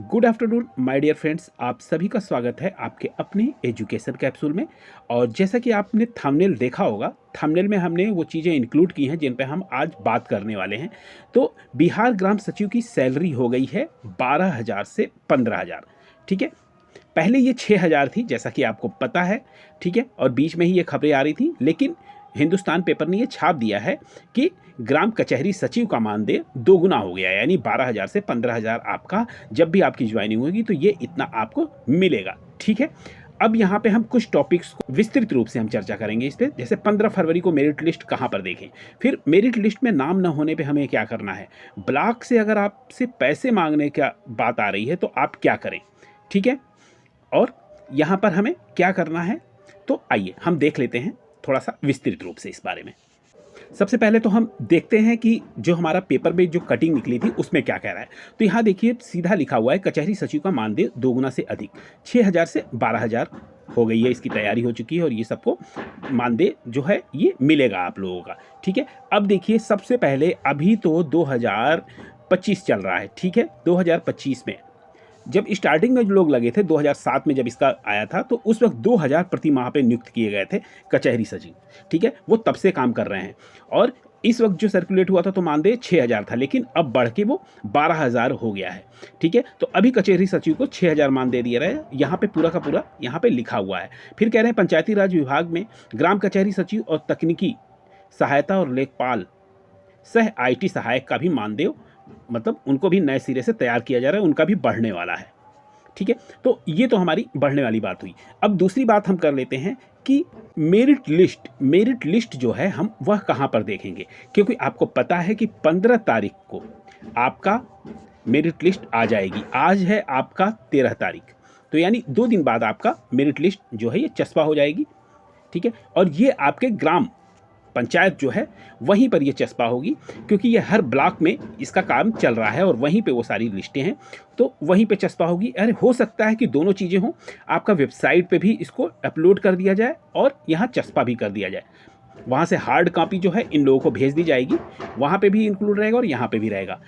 Good afternoon my dear friends, आप सभी का स्वागत है आपके अपने एजुकेशन कैप्सूल में। और जैसा कि आपने थंबनेल देखा होगा, थंबनेल में हमने वो चीज़ें इंक्लूड की हैं जिन पे हम आज बात करने वाले हैं। तो बिहार ग्राम सचिव की सैलरी हो गई है 12,000 से 15,000। ठीक है, पहले ये 6,000 थी जैसा कि आपको पता है। ठीक है, और बीच में ही ये खबरें आ रही थी, लेकिन हिंदुस्तान पेपर ने ये छाप दिया है कि ग्राम कचहरी सचिव का मानदेय दोगुना हो गया है, यानी 12,000 से 15,000 आपका जब भी आपकी ज्वाइनिंग होगी तो ये इतना आपको मिलेगा। ठीक है, अब यहाँ पे हम कुछ टॉपिक्स को विस्तृत रूप से हम चर्चा करेंगे इस पर। जैसे 15 फरवरी को मेरिट लिस्ट कहाँ पर देखें, फिर मेरिट लिस्ट में नाम न होने पे हमें क्या करना है, ब्लॉक से अगर आपसे पैसे मांगने का बात आ रही है तो आप क्या करें। ठीक है, और यहाँ पर हमें क्या करना है, तो आइए हम देख लेते हैं थोड़ा सा विस्तृत रूप से इस बारे में। सबसे पहले तो हम देखते हैं कि जो हमारा पेपर में जो कटिंग निकली थी उसमें क्या कह रहा है। तो यहाँ देखिए सीधा लिखा हुआ है, कचहरी सचिव का मानदेय दोगुना से अधिक, 6,000 से 12,000 हो गई है, इसकी तैयारी हो चुकी है और ये सबको मानदेय जो है ये मिलेगा आप लोगों का। ठीक है, अब देखिए सबसे पहले अभी तो 2025 चल रहा है। ठीक है, 2025 में जब स्टार्टिंग में जो लोग लगे थे 2007 में जब इसका आया था तो उस वक्त 2,000 प्रति माह पे नियुक्त किए गए थे कचहरी सचिव। ठीक है, वो तब से काम कर रहे हैं और इस वक्त जो सर्कुलेट हुआ था तो मानदेय 6,000 था, लेकिन अब बढ़ के वो 12,000 हो गया है। ठीक है, तो अभी कचहरी सचिव को 6,000 मानदेय दिया रहा है, यहाँ पे पूरा का पूरा यहाँ पे लिखा हुआ है। फिर कह रहे हैं पंचायती राज विभाग में ग्राम कचहरी सचिव और तकनीकी सहायता और लेखपाल सह IT सहायक का भी मानदेय, मतलब उनको भी नए सिरे से तैयार किया जा रहा है, उनका भी बढ़ने वाला है। ठीक है, तो ये तो हमारी बढ़ने वाली बात हुई। अब दूसरी बात हम कर लेते हैं कि मेरिट लिस्ट जो है हम वह कहाँ पर देखेंगे, क्योंकि आपको पता है कि 15 तारीख को आपका मेरिट लिस्ट आ जाएगी। आज है आपका 13 तारीख, तो यानी 2 दिन बाद आपका मेरिट लिस्ट जो है ये चस्पा हो जाएगी। ठीक है, और ये आपके ग्राम पंचायत जो है वहीं पर ये चस्पा होगी, क्योंकि ये हर ब्लॉक में इसका काम चल रहा है और वहीं पे वो सारी लिस्टें हैं, तो वहीं पे चस्पा होगी। अरे हो सकता है कि दोनों चीज़ें हों, आपका वेबसाइट पे भी इसको अपलोड कर दिया जाए और यहाँ चस्पा भी कर दिया जाए। वहाँ से हार्ड कॉपी जो है इन लोगों को भेज दी जाएगी, वहाँ पे भी इंक्लूड रहेगा और यहाँ पे भी रहेगा।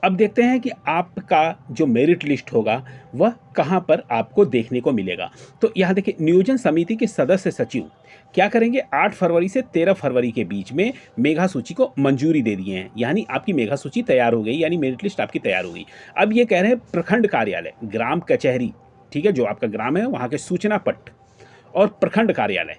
अब देखते हैं कि आपका जो मेरिट लिस्ट होगा वह कहाँ पर आपको देखने को मिलेगा। तो यहाँ देखिए, नियोजन समिति के सदस्य सचिव क्या करेंगे, 8 फरवरी से 13 फरवरी के बीच में मेगा सूची को मंजूरी दे दिए हैं, यानी आपकी मेगा सूची तैयार हो गई, यानी मेरिट लिस्ट आपकी तैयार हो गई। अब ये कह रहे हैं प्रखंड कार्यालय ग्राम कचहरी, ठीक है, जो आपका ग्राम है वहाँ के सूचना पट और प्रखंड कार्यालय,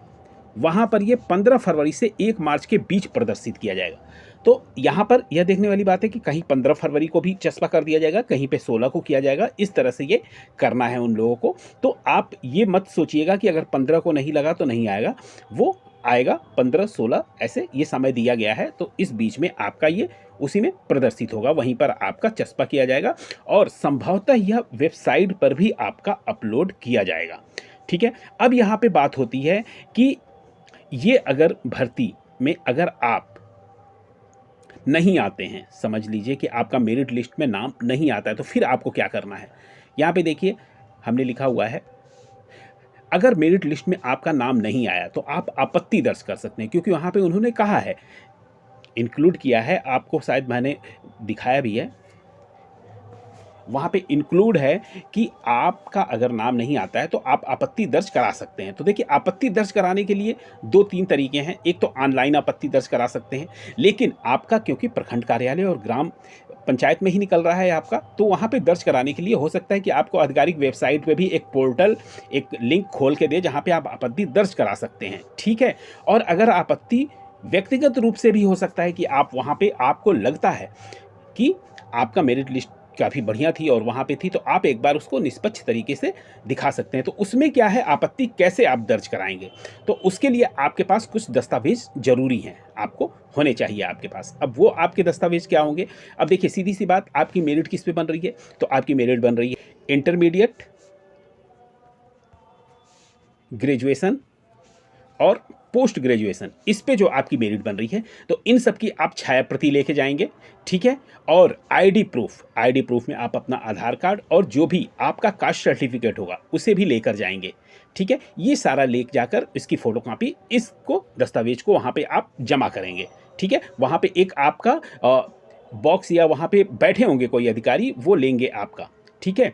वहाँ पर ये 15 फरवरी से 1 मार्च के बीच प्रदर्शित किया जाएगा। तो यहाँ पर यह देखने वाली बात है कि कहीं 15 फरवरी को भी चस्पा कर दिया जाएगा, कहीं पे 16 को किया जाएगा, इस तरह से ये करना है उन लोगों को। तो आप ये मत सोचिएगा कि अगर 15 को नहीं लगा तो नहीं आएगा, वो आएगा 15-16 ऐसे ये समय दिया गया है। तो इस बीच में आपका ये उसी में प्रदर्शित होगा, वहीं पर आपका चस्पा किया जाएगा और संभवतः यह वेबसाइट पर भी आपका अपलोड किया जाएगा। ठीक है, अब यहाँ पे बात होती है कि ये अगर भर्ती में अगर आप नहीं आते हैं, समझ लीजिए कि आपका मेरिट लिस्ट में नाम नहीं आता है, तो फिर आपको क्या करना है। यहाँ पे देखिए हमने लिखा हुआ है, अगर मेरिट लिस्ट में आपका नाम नहीं आया तो आप आपत्ति दर्ज कर सकते हैं, क्योंकि वहाँ पे उन्होंने कहा है, इंक्लूड किया है, आपको शायद मैंने दिखाया भी है, वहाँ पे इंक्लूड है कि आपका अगर नाम नहीं आता है तो आप आपत्ति दर्ज करा सकते हैं। तो देखिए, आपत्ति दर्ज कराने के लिए 2-3 तरीके हैं। एक तो ऑनलाइन आपत्ति दर्ज करा सकते हैं, लेकिन आपका क्योंकि प्रखंड कार्यालय और ग्राम पंचायत में ही निकल रहा है आपका, तो वहाँ पे दर्ज कराने के लिए हो सकता है कि आपको आधिकारिक वेबसाइट पे भी एक पोर्टल, एक लिंक खोल के दे जहाँ पे आप आपत्ति दर्ज करा सकते हैं। ठीक है, और अगर आपत्ति व्यक्तिगत रूप से भी हो सकता है कि आप वहाँ पे आपको लगता है कि आपका मेरिट लिस्ट काफ़ी बढ़िया थी और वहाँ पे थी, तो आप एक बार उसको निष्पक्ष तरीके से दिखा सकते हैं। तो उसमें क्या है, आपत्ति कैसे आप दर्ज कराएंगे, तो उसके लिए आपके पास कुछ दस्तावेज जरूरी हैं, आपको होने चाहिए आपके पास। अब वो आपके दस्तावेज क्या होंगे, अब देखिए सीधी सी बात, आपकी मेरिट किस पे बन रही है, तो आपकी मेरिट बन रही है इंटरमीडिएट, ग्रेजुएशन और पोस्ट ग्रेजुएशन, इस पे जो आपकी मेरिट बन रही है, तो इन सब की आप छाया प्रति लेके जाएंगे। ठीक है, और आईडी प्रूफ में आप अपना आधार कार्ड और जो भी आपका कास्ट सर्टिफिकेट होगा उसे भी लेकर जाएंगे। ठीक है, ये सारा ले जाकर इसकी फोटोकॉपी, इसको दस्तावेज को वहाँ पे आप जमा करेंगे। ठीक है, वहाँ पे एक आपका बॉक्स या वहाँ पे बैठे होंगे कोई अधिकारी, वो लेंगे आपका ठीक है।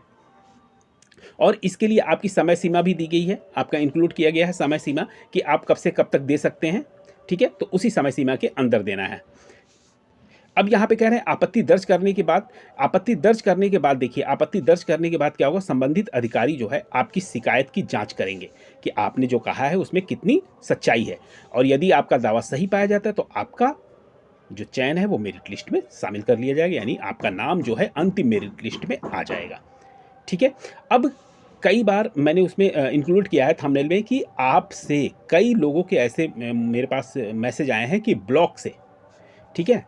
और इसके लिए आपकी समय सीमा भी दी गई है, आपका इंक्लूड किया गया है समय सीमा कि आप कब से कब तक दे सकते हैं, ठीक है। तो उसी समय सीमा के अंदर देना है। अब यहाँ पे कह रहे हैं आपत्ति दर्ज करने के बाद, आपत्ति दर्ज करने के बाद देखिए, आपत्ति दर्ज करने के बाद क्या होगा, संबंधित अधिकारी जो है आपकी शिकायत की जांच करेंगे कि आपने जो कहा है उसमें कितनी सच्चाई है, और यदि आपका दावा सही पाया जाता है तो आपका जो चयन है वो मेरिट लिस्ट में शामिल कर लिया जाएगा, यानी आपका नाम जो है अंतिम मेरिट लिस्ट में आ जाएगा, ठीक है। अब कई बार मैंने उसमें इंक्लूड किया है थंबनेल में कि आपसे कई लोगों के ऐसे मेरे पास मैसेज आए हैं कि ब्लॉक से, ठीक है,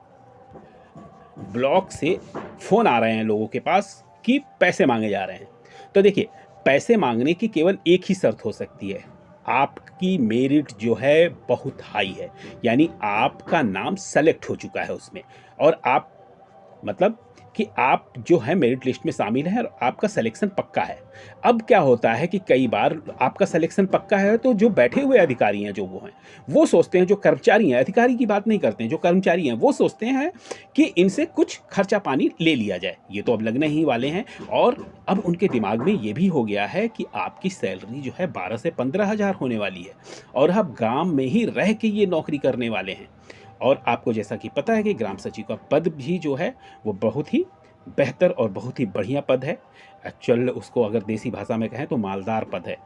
ब्लॉक से फ़ोन आ रहे हैं लोगों के पास कि पैसे मांगे जा रहे हैं। तो देखिए, पैसे मांगने की केवल एक ही शर्त हो सकती है, आपकी मेरिट जो है बहुत हाई है, यानी आपका नाम सेलेक्ट हो चुका है उसमें, और आप मतलब कि आप जो है मेरिट लिस्ट में शामिल हैं और आपका सिलेक्शन पक्का है। अब क्या होता है कि कई बार आपका सिलेक्शन पक्का है तो जो बैठे हुए अधिकारी हैं, जो वो हैं, वो सोचते हैं, जो कर्मचारी हैं, अधिकारी की बात नहीं करते हैं, जो कर्मचारी हैं वो सोचते हैं कि इनसे कुछ खर्चा पानी ले लिया जाए, ये तो अब लगने ही वाले हैं। और अब उनके दिमाग में ये भी हो गया है कि आपकी सैलरी जो है 12 से 15 हज़ार होने वाली है, और आप गाँव में ही रह के ये नौकरी करने वाले हैं। और आपको जैसा कि पता है कि ग्राम सचिव का पद भी जो है वो बहुत ही बेहतर और बहुत ही बढ़िया पद है। एक्चुअल उसको अगर देसी भाषा में कहें तो मालदार पद है,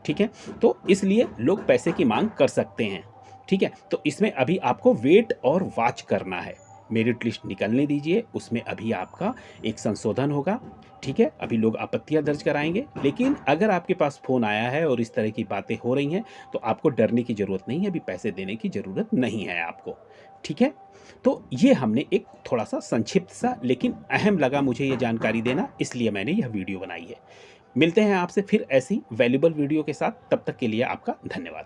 ठीक है। तो इसलिए लोग पैसे की मांग कर सकते हैं, ठीक है। तो इसमें अभी आपको वेट और वॉच करना है, मेरिट लिस्ट निकलने दीजिए, उसमें अभी आपका एक संशोधन होगा, ठीक है। अभी लोग आपत्तियां दर्ज कराएंगे, लेकिन अगर आपके पास फ़ोन आया है और इस तरह की बातें हो रही हैं तो आपको डरने की ज़रूरत नहीं है, अभी पैसे देने की ज़रूरत नहीं है आपको, ठीक है। तो ये हमने एक थोड़ा सा संक्षिप्त सा, लेकिन अहम लगा मुझे ये जानकारी देना, इसलिए मैंने यह वीडियो बनाई है। मिलते हैं आपसे फिर ऐसी वैल्यूबल वीडियो के साथ, तब तक के लिए आपका धन्यवाद।